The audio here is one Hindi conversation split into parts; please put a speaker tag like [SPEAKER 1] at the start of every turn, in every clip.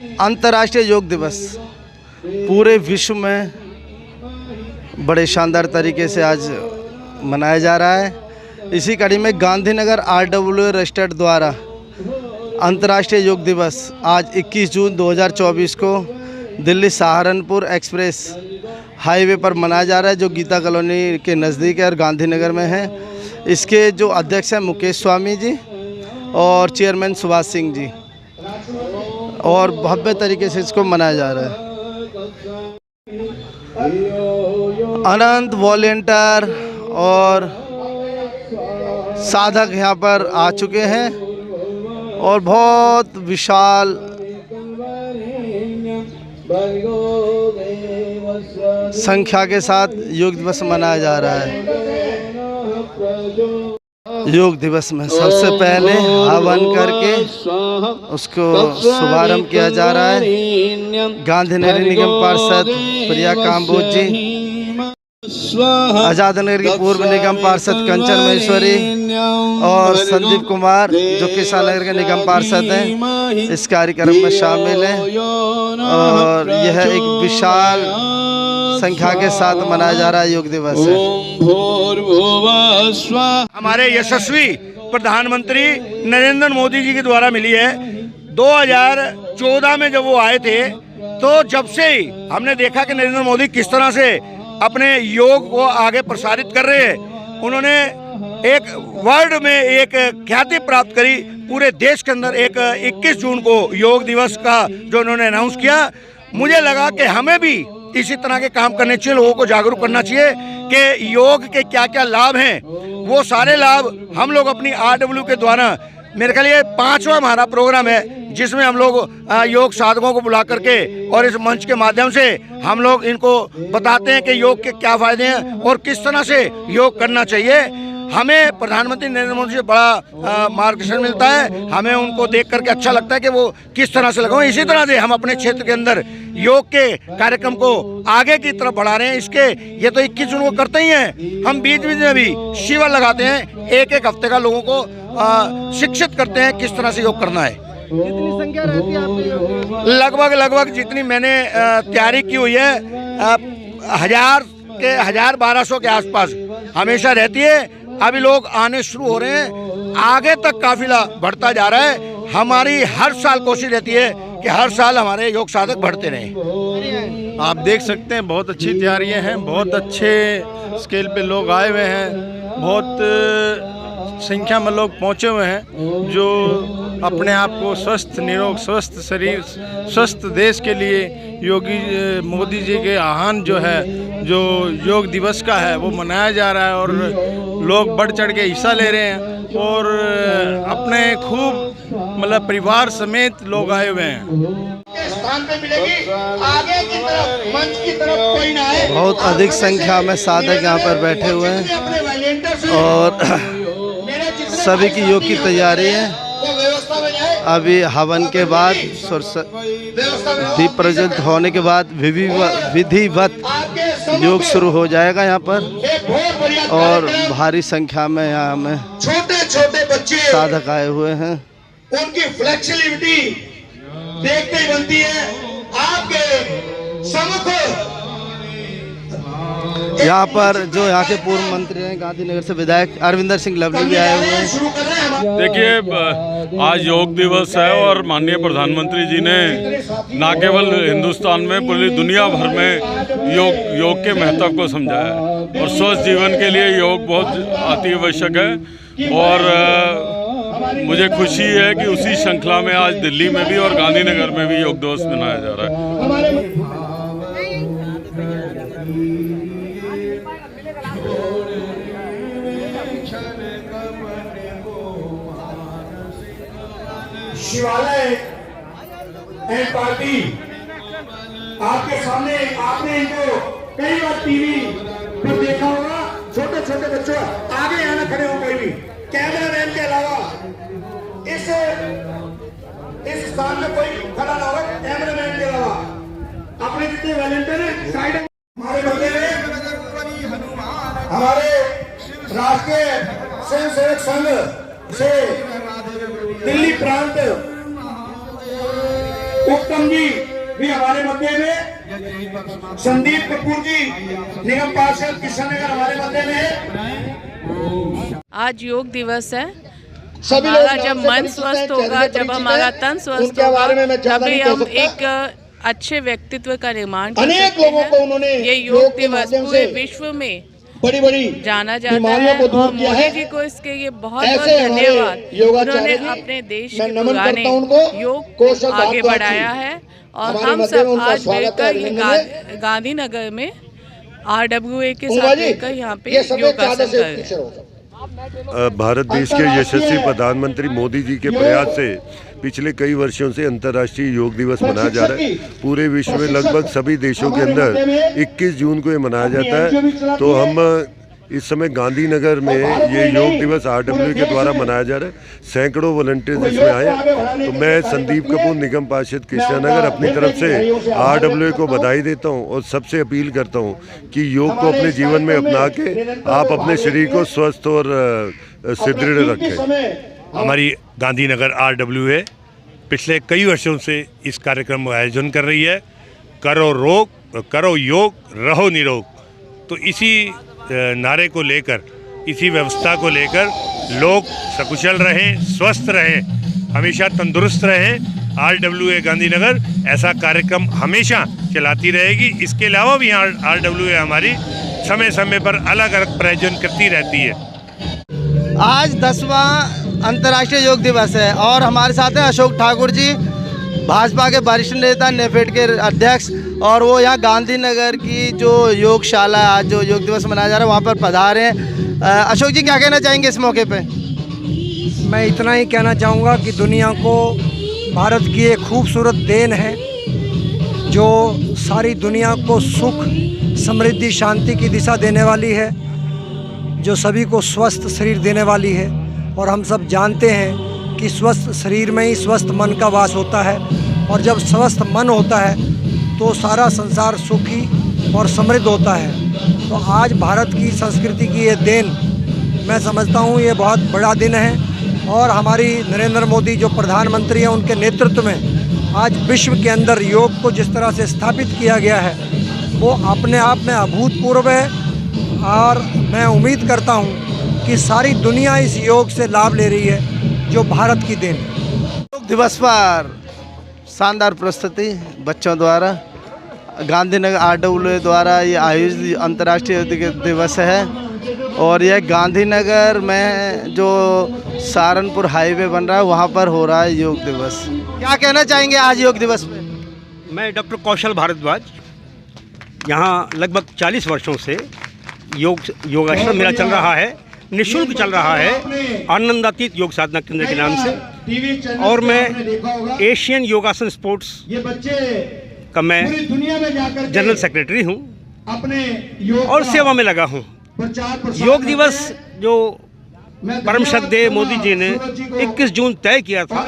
[SPEAKER 1] अंतर्राष्ट्रीय योग दिवस पूरे विश्व में बड़े शानदार तरीके से आज मनाया जा रहा है। इसी कड़ी में गांधीनगर RWA रजिस्टर्ड द्वारा अंतर्राष्ट्रीय योग दिवस आज 21 जून 2024 को दिल्ली सहारनपुर एक्सप्रेस हाईवे पर मनाया जा रहा है, जो गीता कॉलोनी के नज़दीक है और गांधीनगर में है। इसके जो अध्यक्ष हैं मुकेश स्वामी जी और चेयरमैन सुभाष सिंह जी, और भव्य तरीके से इसको मनाया जा रहा है। अनंत वॉलेंटियर और साधक यहाँ पर आ चुके हैं और बहुत विशाल संख्या के साथ योग दिवस मनाया जा रहा है। योग दिवस में सबसे पहले हवन करके उसको शुभारंभ किया जा रहा है। गांधीनगर निगम पार्षद प्रिया काम्बोज जी, आजाद नगर की पूर्व निगम पार्षद कंचन महेश्वरी और संदीप कुमार जो किसान नगर के निगम पार्षद हैं, इस कार्यक्रम में शामिल हैं और यह एक विशाल संख्या के साथ मनाया जा रहा है योग दिवस है।
[SPEAKER 2] हमारे यशस्वी प्रधानमंत्री नरेंद्र मोदी जी के द्वारा मिली है। 2014 में जब वो आए थे तो जब से ही हमने देखा कि नरेंद्र मोदी किस तरह से अपने योग को आगे प्रसारित कर रहे हैं। उन्होंने एक वर्ल्ड में एक ख्याति प्राप्त करी। पूरे देश के अंदर एक 21 जून को योग दिवस का जो उन्होंने अनाउंस किया, मुझे लगा कि हमें भी इसी तरह के काम करने चाहिए, लोगों को जागरूक करना चाहिए कि योग के क्या क्या लाभ हैं। वो सारे लाभ हम लोग अपनी RW के द्वारा, मेरे ख्याल ये 5वां हमारा प्रोग्राम है जिसमें हम लोग योग साधकों को बुला करके और इस मंच के माध्यम से हम लोग इनको बताते हैं कि योग के क्या फायदे हैं और किस तरह से योग करना चाहिए। हमें प्रधानमंत्री नरेंद्र मोदी से बड़ा मार्गदर्शन मिलता है। हमें उनको देख करके अच्छा लगता है कि वो किस तरह से लगाओ। इसी तरह से हम अपने क्षेत्र के अंदर योग के कार्यक्रम को आगे की तरफ बढ़ा रहे हैं। इसके ये तो 21 जून को करते ही हैं, हम बीच बीच में भी शिविर लगाते हैं। एक हफ्ते का लोगों को शिक्षित करते हैं किस तरह से योग करना है।
[SPEAKER 1] कितनी संख्या रहती है आपके?
[SPEAKER 2] लगभग जितनी मैंने तैयारी की हुई है 1200 के आसपास हमेशा रहती है। अभी लोग आने शुरू हो रहे हैं, आगे तक काफिला बढ़ता जा रहा है। हमारी हर साल कोशिश रहती है कि हर साल हमारे योग साधक बढ़ते रहें।
[SPEAKER 3] आप देख सकते हैं बहुत अच्छी तैयारियां हैं, बहुत अच्छे स्केल पे लोग आए हुए हैं, बहुत संख्या में लोग पहुंचे हुए हैं जो अपने आप को स्वस्थ निरोग, स्वस्थ शरीर, स्वस्थ देश के लिए योगी मोदी जी के आह्वान जो है, जो योग दिवस का है, वो मनाया जा रहा है और लोग बढ़ चढ़ के हिस्सा ले रहे हैं और अपने खूब मतलब परिवार समेत लोग आए हुए हैं।
[SPEAKER 2] स्थान पे मिलेगी, आगे की तरफ मंच की तरफ कोई ना आए।
[SPEAKER 1] बहुत अधिक संख्या में साधक यहाँ पर बैठे हुए हैं और सभी की योग की तैयारी है। अभी हवन के बाद दीप प्रज्वलित होने के बाद विधिवत योग शुरू हो जाएगा यहाँ पर और भारी संख्या में यहाँ में
[SPEAKER 2] छोटे बच्चे
[SPEAKER 1] साधक आए हुए हैं।
[SPEAKER 2] उनकी फ्लेक्सिबिलिटी देखते ही बनती है। आपके सम्मुख
[SPEAKER 1] यहाँ पर जो यहाँ के पूर्व मंत्री हैं, गांधीनगर से विधायक अरविंदर सिंह लवली भी आए हुए हैं।
[SPEAKER 4] देखिए, आज योग दिवस है और माननीय प्रधानमंत्री जी ने न केवल हिंदुस्तान में पूरी दुनिया भर में योग के महत्व को समझाया है और स्वस्थ जीवन के लिए योग बहुत अति आवश्यक है। और मुझे खुशी है कि उसी श्रृंखला में आज दिल्ली में भी और गांधीनगर में भी योग दिवस मनाया जा रहा है।
[SPEAKER 2] शिवालय एंड पार्टी आपके सामने, आपने इनको कई बार टीवी पर देखा होगा। छोटे छोटे बच्चों आगे आना खड़े हो, कोई भी कैमरामैन के अलावा इस स्थान में कोई खड़ा ना हो, कैमरामैन के अलावा अपने जितने वॉलंटियर हैं साइड। हमारे बदले में हमारे राष्ट्रीय स्वयंसेवक संघ से दिल्ली प्रांत उत्तम जी भी हमारे मध्य में, संदीप कपूर जी निगम पार्षद कृष्णनगर हमारे मध्य में।
[SPEAKER 5] आज योग दिवस है।
[SPEAKER 2] सभी
[SPEAKER 5] हमारा जब मन स्वस्थ होगा, जब हमारा तन स्वस्थ होगा, तभी हम एक अच्छे व्यक्तित्व का निर्माण कर सकते हैं। ये योग दिवस पूरे विश्व में
[SPEAKER 2] बड़ी
[SPEAKER 5] जाना जाता है और मोदी जी को इसके लिए बहुत बहुत धन्यवाद। उन्होंने अपने देश के पुराने योग को आगे बढ़ाया है और हम सब आज मिलकर ये गांधीनगर में RWA के साथ मिलकर यहाँ पे योगासन कर रहे हैं।
[SPEAKER 6] भारत देश के यशस्वी प्रधानमंत्री मोदी जी के प्रयास से पिछले कई वर्षों से अंतर्राष्ट्रीय योग दिवस मनाया जा रहा है। पूरे विश्व में लगभग सभी देशों के अंदर 21 जून को ये मनाया जाता है। तो हम इस समय गांधीनगर में ये योग दिवस RWA के द्वारा मनाया जा रहा है। सैकड़ों वॉलंटियर्स इसमें आए। तो मैं संदीप कपूर निगम पार्षद कृष्णनगर अपनी तरफ से RWA को बधाई देता हूं और सबसे अपील करता हूं कि योग को अपने जीवन में अपना के आप अपने शरीर को स्वस्थ और सुदृढ़ रखें।
[SPEAKER 7] हमारी गांधीनगर RWA पिछले कई वर्षों से इस कार्यक्रम का आयोजन कर रही है। करो योग, रहो निरोग। तो इसी नारे को लेकर, इसी व्यवस्था को लेकर लोग सकुशल रहें, स्वस्थ रहें, हमेशा तंदुरुस्त रहें। RWA गांधीनगर ऐसा कार्यक्रम हमेशा चलाती रहेगी। इसके अलावा भी RWA हमारी समय समय पर अलग अलग प्रायोजन करती रहती है।
[SPEAKER 1] आज 10वां अंतर्राष्ट्रीय योग दिवस है और हमारे साथ हैं अशोक ठाकुर जी, भाजपा के वरिष्ठ नेता, नेफेड के अध्यक्ष, और वो यहाँ गांधीनगर की जो योगशाला आज जो योग दिवस मनाया जा रहा है वहाँ पर पधारे हैं। अशोक जी क्या कहना चाहेंगे इस मौके पे?
[SPEAKER 8] मैं इतना ही कहना चाहूँगा कि दुनिया को भारत की एक खूबसूरत देन है जो सारी दुनिया को सुख, समृद्धि, शांति की दिशा देने वाली है, जो सभी को स्वस्थ शरीर देने वाली है। और हम सब जानते हैं कि स्वस्थ शरीर में ही स्वस्थ मन का वास होता है और जब स्वस्थ मन होता है तो सारा संसार सुखी और समृद्ध होता है। तो आज भारत की संस्कृति की ये देन मैं समझता हूँ ये बहुत बड़ा दिन है और हमारी नरेंद्र मोदी जो प्रधानमंत्री हैं उनके नेतृत्व में आज विश्व के अंदर योग को जिस तरह से स्थापित किया गया है वो अपने आप में अभूतपूर्व है। और मैं उम्मीद करता हूँ कि सारी दुनिया इस योग से लाभ ले रही है जो भारत की देन है।
[SPEAKER 1] योग दिवस पर शानदार प्रस्तुति बच्चों द्वारा गांधीनगर RWA द्वारा ये आयोजित अंतर्राष्ट्रीय योग दिवस है और यह गांधीनगर में जो सहारनपुर हाईवे बन रहा है वहाँ पर हो रहा है योग दिवस। क्या कहना चाहेंगे आज योग दिवस पे?
[SPEAKER 9] मैं डॉक्टर कौशल भारद्वाज, यहाँ लगभग 40 वर्षों से योगाश्रम मेरा चल रहा है, निःशुल्क चल रहा है, आनंदातीत योग साधना केंद्र के नाम से। और मैं एशियन योगासन स्पोर्ट्स का मैं जनरल सेक्रेटरी हूँ और सेवा में लगा हूँ। योग दिवस जो परम श्रद्धेय मोदी जी ने 21 जून तय किया था,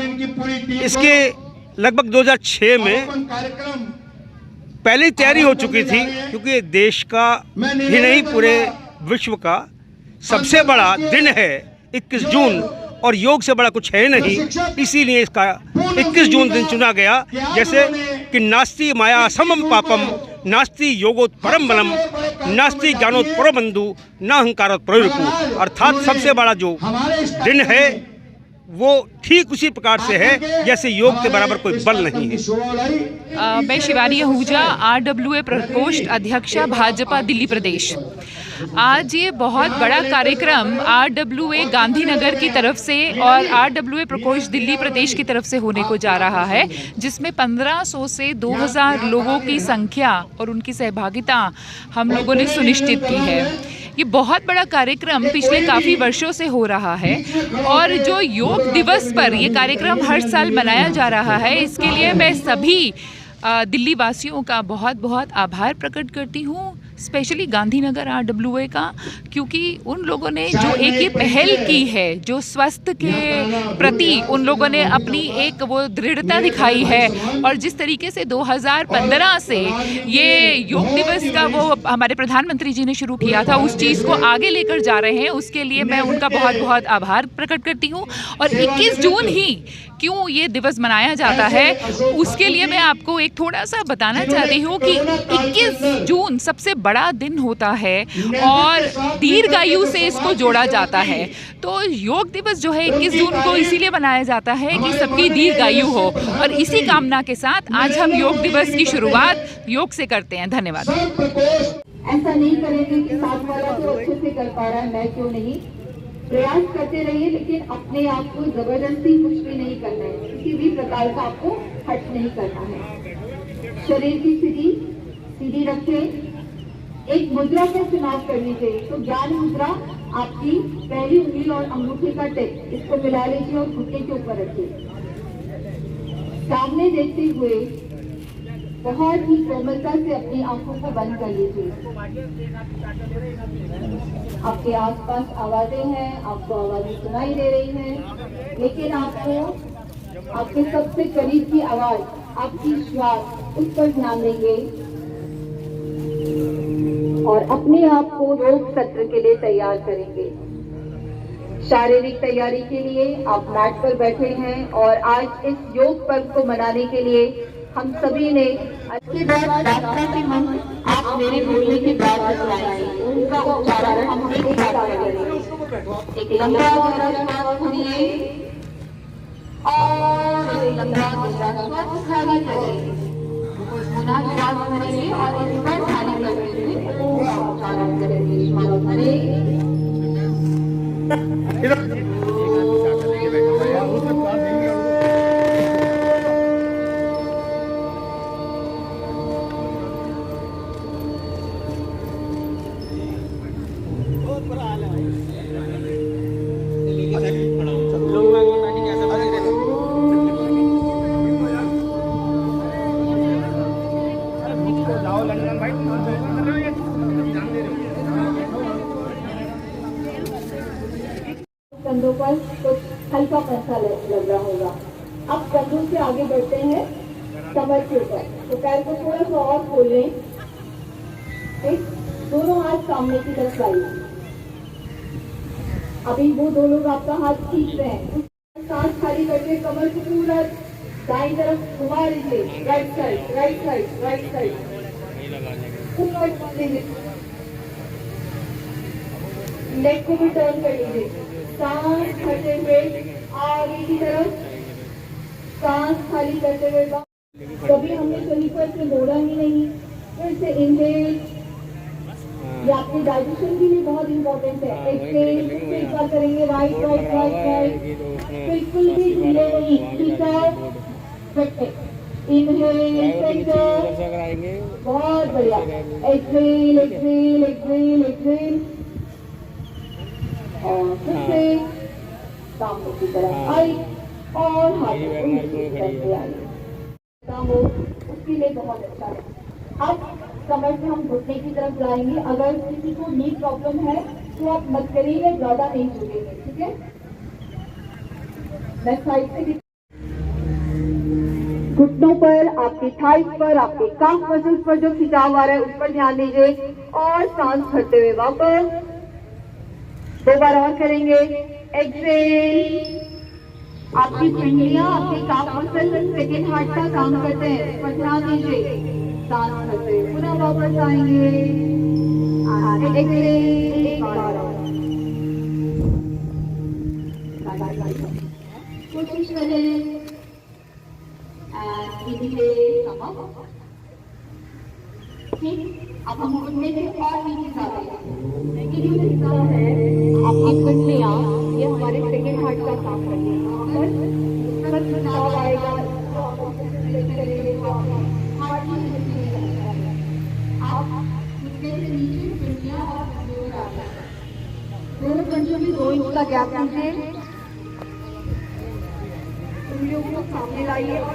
[SPEAKER 9] इसके लगभग 2006 में पहले ही तैयारी हो चुकी थी क्योंकि देश का ही नहीं पूरे विश्व का सबसे बड़ा दिन है 21 जून और योग से बड़ा कुछ है नहीं। इसीलिए इसका 21 जून दिन चुना गया। जैसे कि नास्ति माया समम पापम, नास्ति योगोत परम बलम, नास्ति ज्ञानोत परो बंधु, न अहंकारोत प्रयोरिपु। अर्थात सबसे बड़ा जो दिन है वो ठीक उसी प्रकार से है जैसे योग के बराबर कोई बल नहीं है।
[SPEAKER 10] मैं शिवानी आहूजा, RWA प्रकोष्ठ अध्यक्षा, भाजपा दिल्ली प्रदेश। आज ये बहुत बड़ा कार्यक्रम RWA गांधीनगर की तरफ से और RWA प्रकोष्ठ दिल्ली प्रदेश की तरफ से होने को जा रहा है, जिसमें 1500 से 2000 लोगों की संख्या और उनकी सहभागिता हम लोगों ने सुनिश्चित की है। ये बहुत बड़ा कार्यक्रम पिछले काफ़ी वर्षों से हो रहा है और जो योग दिवस पर ये कार्यक्रम हर साल मनाया जा रहा है, इसके लिए मैं सभी दिल्ली वासियों का बहुत बहुत आभार प्रकट करती हूँ। स्पेशली गांधीनगर RWA का, क्योंकि उन लोगों ने जो एक ये पहल की है, जो स्वास्थ्य के प्रति उन लोगों ने अपनी एक वो दृढ़ता दिखाई है, और जिस तरीके से 2015 से ये योग दिवस का वो हमारे प्रधानमंत्री जी ने शुरू किया था, उस चीज़ को आगे लेकर जा रहे हैं, उसके लिए मैं उनका बहुत बहुत आभार प्रकट करती हूँ। और 21 जून ही क्यों ये दिवस मनाया जाता है, उसके लिए मैं आपको एक थोड़ा सा बताना चाहती हूँ कि 21 जून सबसे बड़ा दिन होता है और दीर्घायु से इसको जोड़ा जाता है। तो योग दिवस जो है 21 जून को इसीलिए मनाया जाता है कि सबकी दीर्घायु हो, और इसी कामना के साथ आज हम योग दिवस की शुरुआत योग से करते हैं। धन्यवाद।
[SPEAKER 11] ऐसा नहीं करेंगे कि साथ वाला तो अच्छे से कर पा रहा है, मैं क्यों नहीं। प्रयास करते रहिए, लेकिन अपने आप को जबरदस्ती कुछ भी नहीं करना है, किसी भी प्रकार का आपको हट नहीं करना है। शरीर की स्थिति सीधी रखें। एक मुद्रा का चुनाव करनी चाहिए, तो ज्ञान मुद्रा आपकी पहली उंगली और अंगूठे का टिप, इसको मिला लीजिए और घुटने के ऊपर रखिए। सामने देखते हुए बहुत ही कोमलता से अपनी आंखों को बंद कर लीजिए। आपके आसपास आवाजें हैं, आपको आवाजें सुनाई दे रही हैं, लेकिन आपको आपके सबसे करीब की आवाज, आपकी श्वास, उस पर ध्यान देंगे और अपने आप को योग सत्र के लिए तैयार करेंगे। शारीरिक तैयारी के लिए आप मैट पर बैठे हैं और आज इस योग पर्व को मनाने के लिए हम सभी ने अच्छे प्रार्थना के मंत्र आप मेरे बोलने के बाद दोहराएंगे, उनका उच्चारण हम एक साथ करेंगे। एक लंबा गहरा श्वास भरिए और एक लंबा गहरा श्वास खाली करें। पुनः श्वास भरिए और इस पर खाली करते हुए ओम का उच्चारण करेंगे। श्वास भरें। कंधों पर कुछ हल्का पैसा लग रहा होगा। अब कंधों से आगे बढ़ते हैं कमर के ऊपर, तो पैर को थोड़ा सा और खोल लें। दोनों हाथ सामने की तरफ लाइए। अभी वो दो लोग आपका हाथ खींच रहे हैं, सांस खाली करके कमर को पूरा दाईं तरफ घुमा लीजिए। Right side, right side, right side. Leg को भी टर्न कर लीजिए। सांस करते हुए आगे की तरफ, सांस खाली करते हुए। कभी हमने शरीर पर से मोड़ा ही नहीं। फिर से इनहेल, ये आपके डाइजेशन के लिए बहुत इंपॉर्टेंट है। एक्सहेल, फिर एक बार करेंगे राइट राइट राइट राइट, बिल्कुल भी ढीले नहीं, ठीक है। इनहेल, सेंटर, बहुत बढ़िया। एक्सहेल, एक्सहेल, एक्सहेल, एक्सहेल, और फिर से सामने की तरफ आई और हाथ करते आई, हो उसके लिए बहुत अच्छा है। अब कमर से हम घुटने की तरफ जाएंगे। अगर किसी को नी प्रॉब्लम है तो आप मत करिए, ज्यादा नहीं झुकेंगे, ठीक है। लेफ्ट साइड से घुटनों पर, आपके थाइस पर, आपके काफ मसल्स पर जो खिंचाव आ रहा है उस पर ध्यान दीजिए और सांस भरते हुए वापस। दो बार और करेंगे। एक्सहेल, आपकी पिंडलियां, आपके काफ मसल सेकेंड हार्ट का काम करते हैं, इस पर ध्यान दीजिए। सांस भरते हुए पुनः वापस आएंगे। एक्सहेल, एक बार और कोशिश करें। अब हम घुटने से और नीचे जाते हैं। ये जो हिस्सा है आपकी पिंडलियां, ये हमारे सेकेंड हार्ट का काम करते हैं। पर खिंचाव आएगा, आप घुटने से नीचे पिंडलियां और दोनों पंजों में 2 इंच का गैप दीजिए। उंगलियों को सामने लाइए और